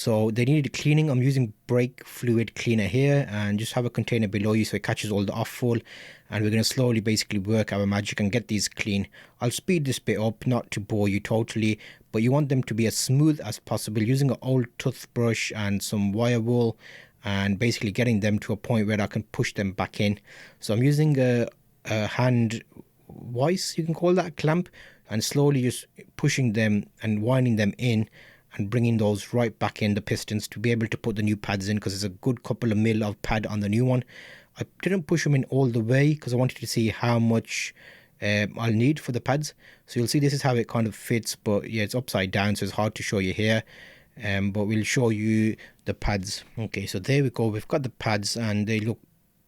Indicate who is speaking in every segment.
Speaker 1: So they needed cleaning. I'm using brake fluid cleaner here and just have a container below you so it catches all the offal. And we're going to slowly basically work our magic and get these clean. I'll speed this bit up, not to bore you totally, but you want them to be as smooth as possible using an old toothbrush and some wire wool and basically getting them to a point where I can push them back in. So I'm using a hand vice, you can call that, clamp, and slowly just pushing them and winding them in and bringing those right back in the pistons to be able to put the new pads in, because there's a good couple of mil of pad on the new one. I didn't push them in all the way because I wanted to see how much I'll need for the pads. So you'll see this is how it kind of fits, but yeah, it's upside down, so it's hard to show you here. But we'll show you the pads. Okay, so there we go. We've got the pads and they look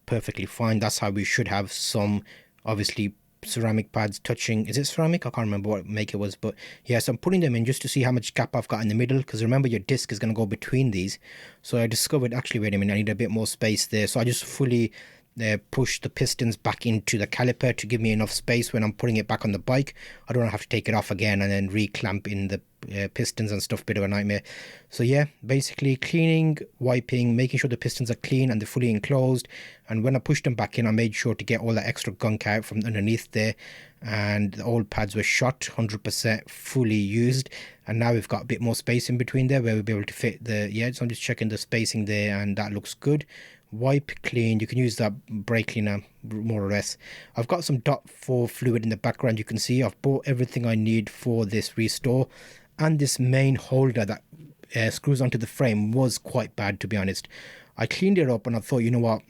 Speaker 1: perfectly fine. That's how we should have some, obviously, ceramic pads touching. Is it ceramic? I can't remember what make it was, but yeah, so I'm putting them in just to see how much gap I've got in the middle, because remember your disc is going to go between these. So I discovered, actually, wait a minute, I need a bit more space there. So I just fully push the pistons back into the caliper to give me enough space when I'm putting it back on the bike. I don't have to take it off again and then re-clamp in the pistons and stuff. Bit of a nightmare. So yeah, basically cleaning, wiping, making sure the pistons are clean and they're fully enclosed. And when I pushed them back in, I made sure to get all that extra gunk out from underneath there. And the old pads were shot 100% fully used, and now we've got a bit more space in between there where we'll be able to fit the, yeah, so I'm just checking the spacing there and that looks good. Wipe clean, you can use that brake cleaner more or less. I've got some .4 fluid in the background. You can see I've bought everything I need for this restore, and this main holder that screws onto the frame was quite bad, to be honest. I cleaned it up and I thought, you know what,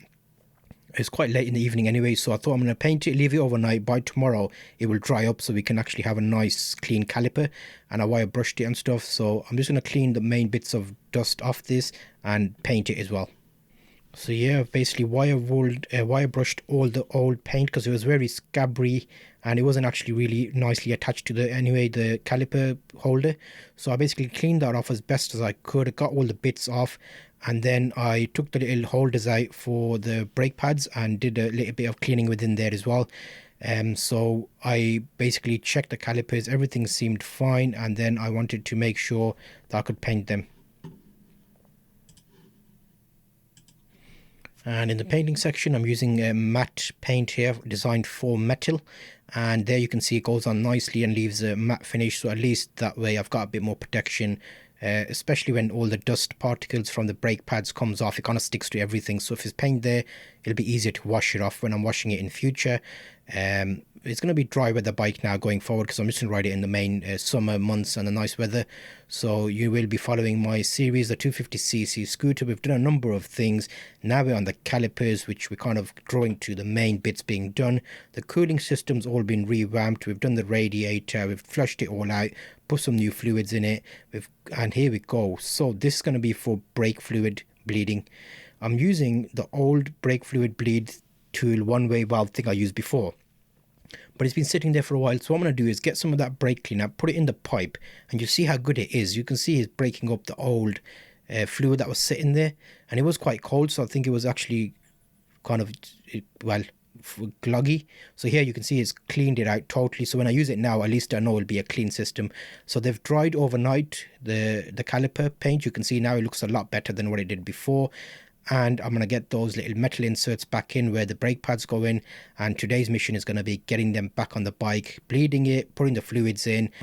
Speaker 1: it's quite late in the evening anyway, so I thought I'm going to paint it, leave it overnight. By tomorrow it will dry up so we can actually have a nice clean caliper, and I wire brushed it and stuff. So I'm just going to clean the main bits of dust off this and paint it as well. So yeah, I've basically wire brushed all the old paint because it was very scabby and it wasn't actually really nicely attached to the caliper holder. So I basically cleaned that off as best as I could. I got all the bits off, and then I took the little holders out for the brake pads and did a little bit of cleaning within there as well. So I basically checked the calipers, everything seemed fine, and then I wanted to make sure that I could paint them. And in the painting section, I'm using a matte paint here designed for metal, and there you can see it goes on nicely and leaves a matte finish, so at least that way I've got a bit more protection, especially when all the dust particles from the brake pads comes off. It kind of sticks to everything, so if it's paint there, it'll be easier to wash it off when I'm washing it in future. It's going to be dry weather bike now going forward because I'm just going to ride it in the main summer months and the nice weather. So you will be following my series, the 250cc scooter. We've done a number of things. Now we're on the calipers, which we're kind of drawing to the main bits being done. The cooling system's all been revamped. We've done the radiator. We've flushed it all out, put some new fluids in it. And here we go. So this is going to be for brake fluid bleeding. I'm using the old brake fluid bleed tool one-way valve thing I used before, but it's been sitting there for a while. So what I'm going to do is get some of that brake cleaner, put it in the pipe, and you see how good it is. You can see it's breaking up the old fluid that was sitting there, and it was quite cold, so I think it was actually kind of, well, gloggy. So here you can see it's cleaned it out totally, so when I use it now, at least I know it'll be a clean system. So they've dried overnight the caliper paint. You can see now it looks a lot better than what it did before. And I'm going to get those little metal inserts back in where the brake pads go in, and today's mission is going to be getting them back on the bike, bleeding it, putting the fluids in,